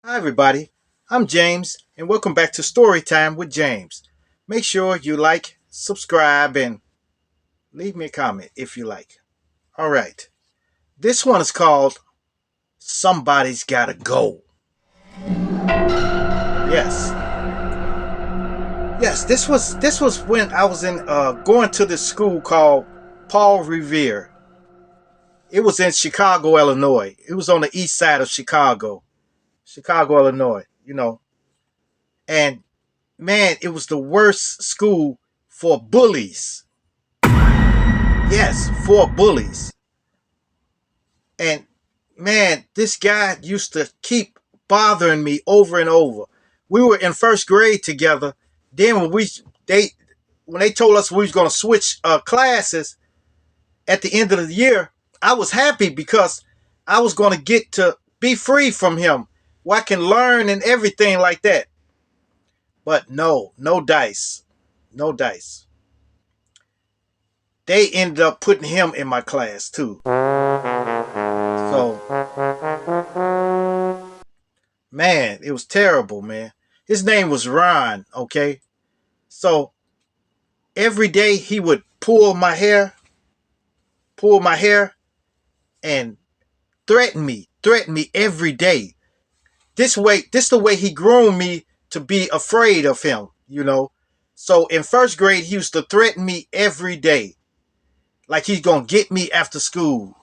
Hi, everybody. I'm James, and welcome back to Storytime with James. Make sure you like, subscribe, and leave me a comment if you like. All right. This one is called Somebody's Gotta Go. Yes. Yes, this was when I was in going to this school called Paul Revere. It was in Chicago, Illinois. It was on the east side of Chicago, Illinois. And man, it was the worst school for bullies. Yes, for bullies. And man, this guy used to keep bothering me over and over. We were in first grade together. Then they when they told us we was going to switch classes at the end of the year, I was happy because I was going to get to be free from him, where I can learn and everything like that. But no, no dice, no dice. They ended up putting him in my class too. So man, it was terrible, man. His name was Ron, okay? So every day he would pull my hair, and threaten me every day. This the way he groomed me to be afraid of him. So in first grade, he used to threaten me every day, like he's gonna get me after school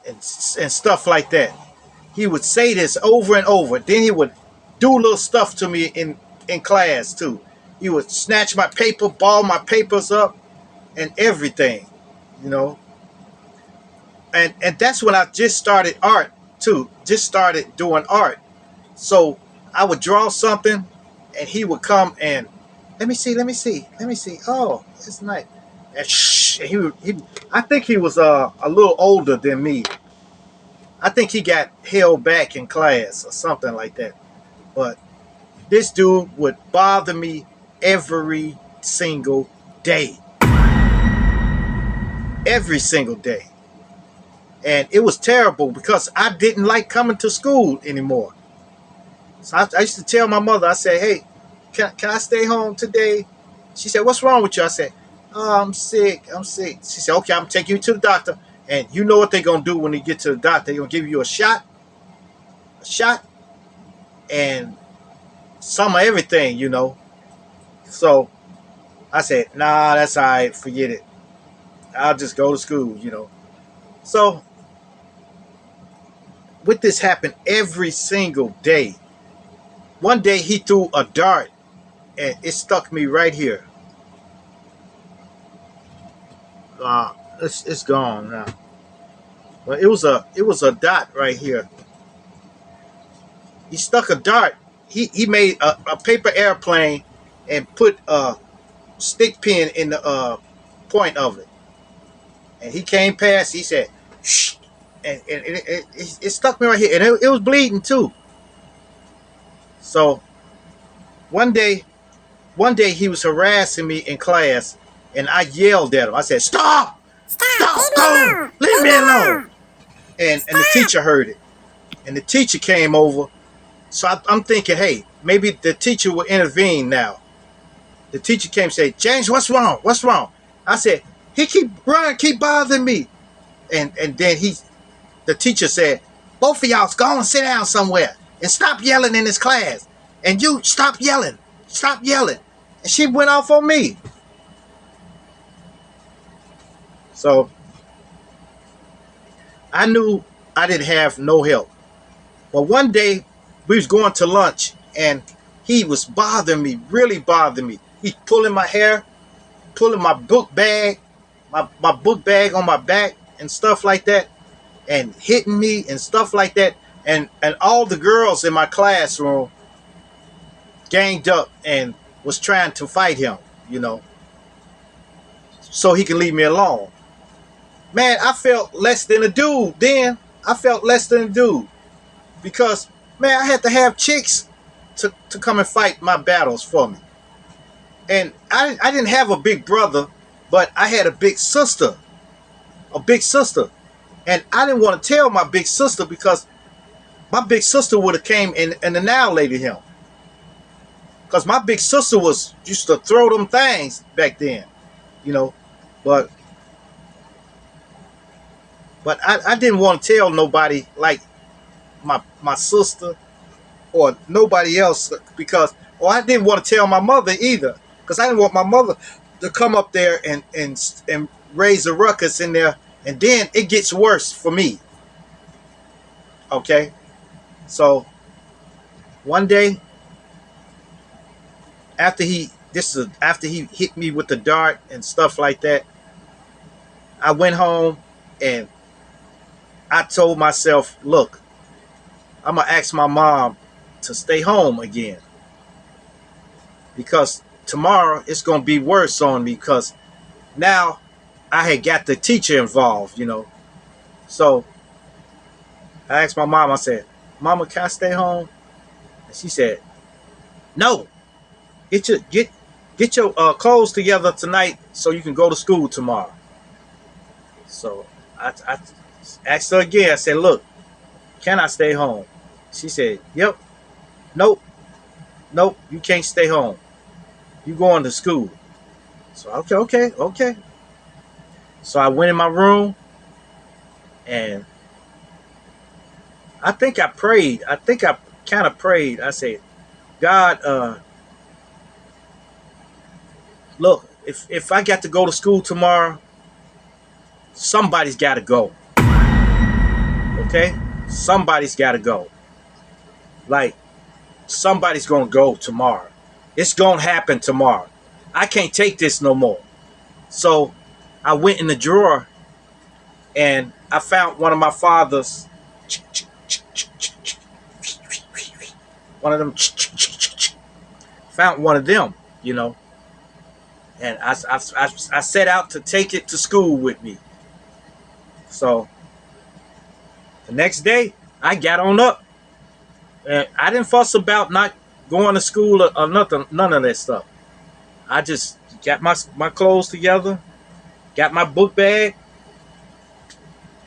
and stuff like that. He would say this over and over. Then he would do little stuff to me in class too. He would snatch my paper, ball my papers up, and everything, you know. And that's when I just started art too. Just started doing art. So I would draw something, and he would come and let me see. Oh, it's nice. And shh, and I think he was a little older than me. I think he got held back in class or something like that. But this dude would bother me every single day. Every single day. And it was terrible because I didn't like coming to school anymore. So I used to tell my mother, I said, hey, can I stay home today? She said, what's wrong with you? I said, oh, I'm sick. I'm sick. She said, okay, I'm going to take you to the doctor. And you know what they're going to do when you get to the doctor. They're going to give you a shot, and some of everything. So I said, nah, that's all right. Forget it. I'll just go to school. So with this happened every single day. One day he threw a dart, and it stuck me right here. It's gone now. But it was a dot right here. He stuck a dart. He made a paper airplane and put a stick pin in the point of it. And he came past. He said, "Shh," and it stuck me right here, and it was bleeding too. So one day, one day he was harassing me in class, and I yelled at him. I said, "Stop! Stop! Go! Leave me alone!" And the teacher heard it, and the teacher came over. So I'm thinking, hey, maybe the teacher will intervene now. The teacher came and said, James, what's wrong? What's wrong? I said, he keep bothering me. And then the teacher said, both of y'all go and sit down somewhere and stop yelling in this class. And you stop yelling. Stop yelling. And she went off on me. So I knew I didn't have no help. But one day we was going to lunch, and he was bothering me, really bothering me. He's pulling my hair, pulling my book bag, my book bag on my back and stuff like that, and hitting me and stuff like that. And all the girls in my classroom ganged up and was trying to fight him, you know, so he can leave me alone. Man, I felt less than a dude then. I felt less than a dude because, man, I had to have chicks to come and fight my battles for me. And I didn't have a big brother, but I had a big sister. A big sister. And I didn't want to tell my big sister because my big sister would have came and annihilated him. Because my big sister was used to throw them things back then, you know. But I didn't want to tell nobody, like my sister or nobody else, because, or I didn't want to tell my mother either, because I didn't want my mother to come up there and raise a ruckus in there, and then it gets worse for me. Okay, so one day after he hit me with the dart and stuff like that, I went home and I told myself, look, I'm gonna ask my mom to stay home again, because tomorrow it's gonna be worse on me, because now I had got the teacher involved, you know. So I asked my mom, I said, Mama, can I stay home? And she said, no, get your clothes together tonight so you can go to school tomorrow. So I asked her again. I said, look, can I stay home? She said, yep. Nope, you can't stay home. You going to school. So okay. So I went in my room and I think I prayed. I think I kind of prayed. I said, God, look, if I got to go to school tomorrow, somebody's got to go. Okay? Somebody's got to go. Like, somebody's going to go tomorrow. It's going to happen tomorrow. I can't take this no more. So I went in the drawer and I found one of my father's, one of them, found one of them, you know. And I set out to take it to school with me. So the next day, I got on up. And I didn't fuss about not going to school or nothing, none of that stuff. I just got my clothes together, got my book bag,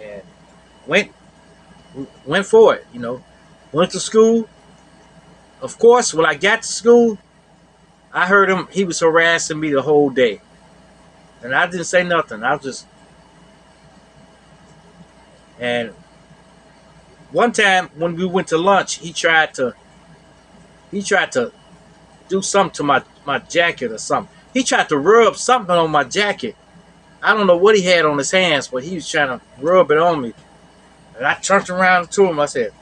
and went for it, you know. Went to school. Of course, when I got to school, I heard he was harassing me the whole day. And I didn't say nothing. I was just... And one time when we went to lunch, he tried to do something to my jacket or something. He tried to rub something on my jacket. I don't know what he had on his hands, but he was trying to rub it on me. And I turned around to him. I said,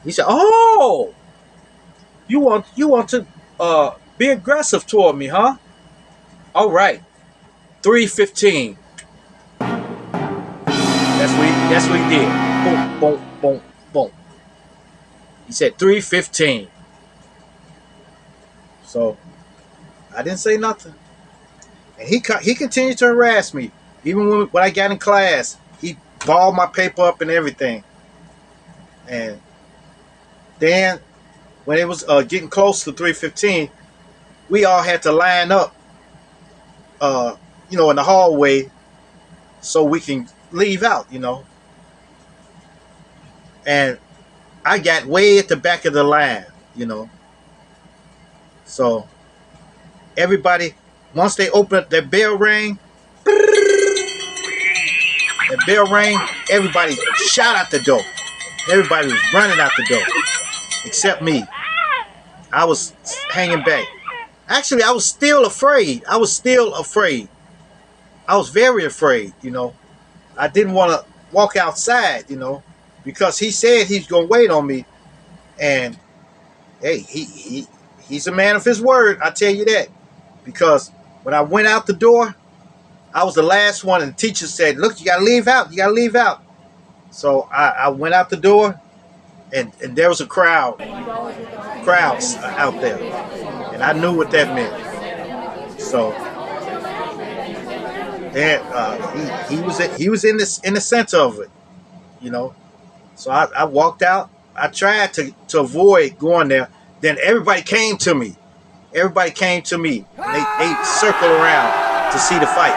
he said, oh, you want to be aggressive toward me, huh? All right. 3:15. That's what he did. Boom, boom, boom, boom. He said 3:15. So I didn't say nothing. And he continued to harass me. Even when I got in class, he balled my paper up and everything. And then when it was getting close to 3:15, we all had to line up, in the hallway so we can leave out, you know. And I got way at the back of the line, you know. So everybody, once they opened up, that bell rang, everybody shot out the door. Everybody was running out the door, except me. I was hanging back. Actually, I was still afraid. I was very afraid, you know. I didn't want to walk outside, you know, because he said he's going to wait on me. And, hey, he's a man of his word, I tell you that. Because when I went out the door, I was the last one, and the teacher said, look, you got to leave out. You got to leave out. So I went out the door, and there was a crowds out there. And I knew what that meant. So then he was in the center of it, you know. So I walked out. I tried to avoid going there. Then everybody came to me. And they circled around to see the fight.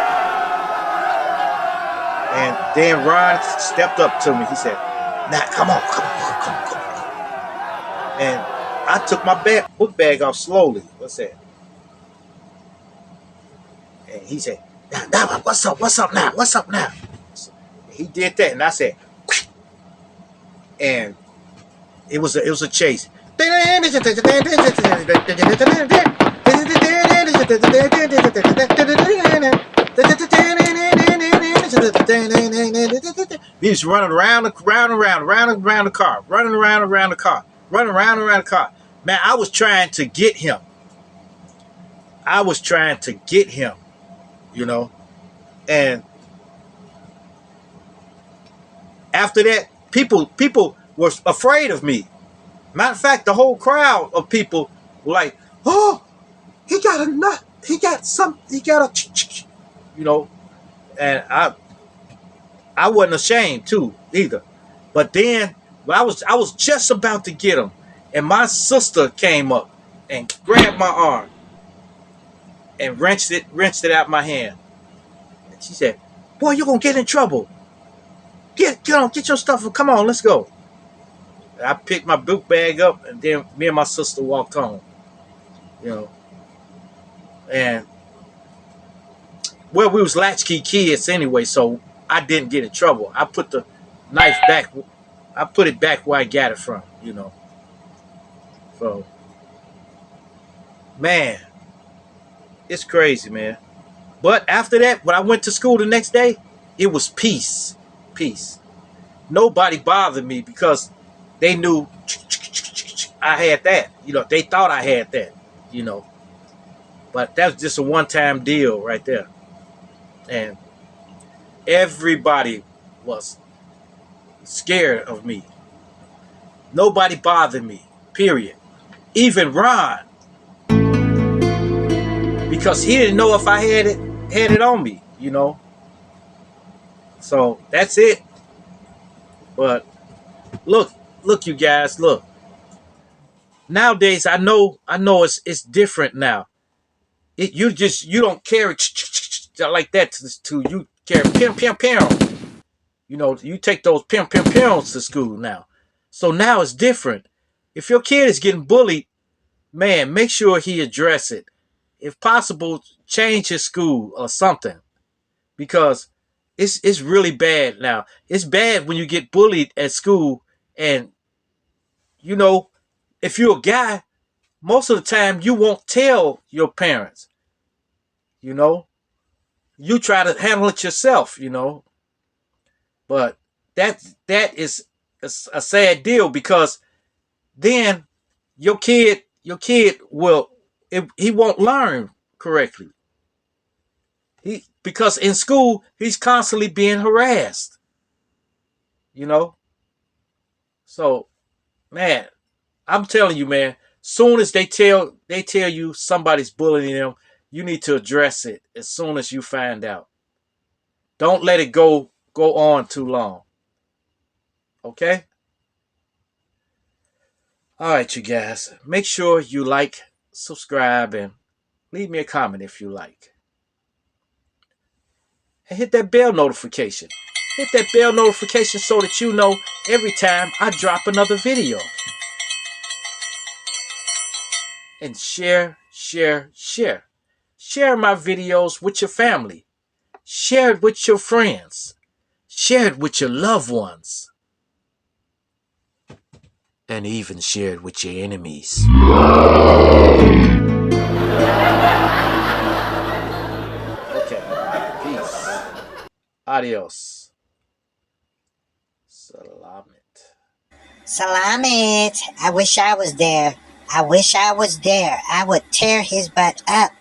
And then Ron stepped up to me. He said, Now, come on, come on, come on, come on. And I took my book bag off slowly. What's that? And he said, now, what's up? What's up now? What's up now? So he did that, and I said, and it was a chase. He was running around the car, running around the car, running around the car. Man, I was trying to get him. You know. And after that, people were afraid of me. Matter of fact, the whole crowd of people were like, "Oh, he got a nut. He got a," you know. And I wasn't ashamed too either. But then I was just about to get him, and my sister came up and grabbed my arm and wrenched it out my hand. And she said, "Boy, you're gonna get in trouble. Get your stuff. Come on, let's go." And I picked my book bag up, and then me and my sister walked home. You know, and well, we was latchkey kids anyway, so I didn't get in trouble. I put the knife back. I put it back where I got it from. You know, so man, it's crazy, man. But after that, when I went to school the next day, it was peace. Nobody bothered me because they knew I had that. You know, they thought I had that. You know, but that was just a one-time deal right there. And everybody was scared of me. Nobody bothered me, period. Even Ron, because he didn't know if I had it on me, you know. So that's it. But look, you guys, look. Nowadays, I know it's different now. You don't carry like that to you carry pim. You know, you take those pims to school now. So now it's different. If your kid is getting bullied, man, make sure he address it. If possible, change his school or something. Because it's really bad now. It's bad when you get bullied at school, and you know, if you're a guy, most of the time you won't tell your parents. You know, you try to handle it yourself. You know, but that is a sad deal, because then your kid he won't learn correctly. Because in school he's constantly being harassed. You know, so man, I'm telling you, man. Soon as they tell you somebody's bullying them, you need to address it as soon as you find out. Don't let it go on too long. Okay? All right, you guys. Make sure you like, subscribe, and leave me a comment if you like. And hit that bell notification. Hit that bell notification so that you know every time I drop another video. And share. Share my videos with your family. Share it with your friends. Share it with your loved ones. And even share it with your enemies. Okay. Peace. Adios. Salamit. I wish I was there. I would tear his butt up.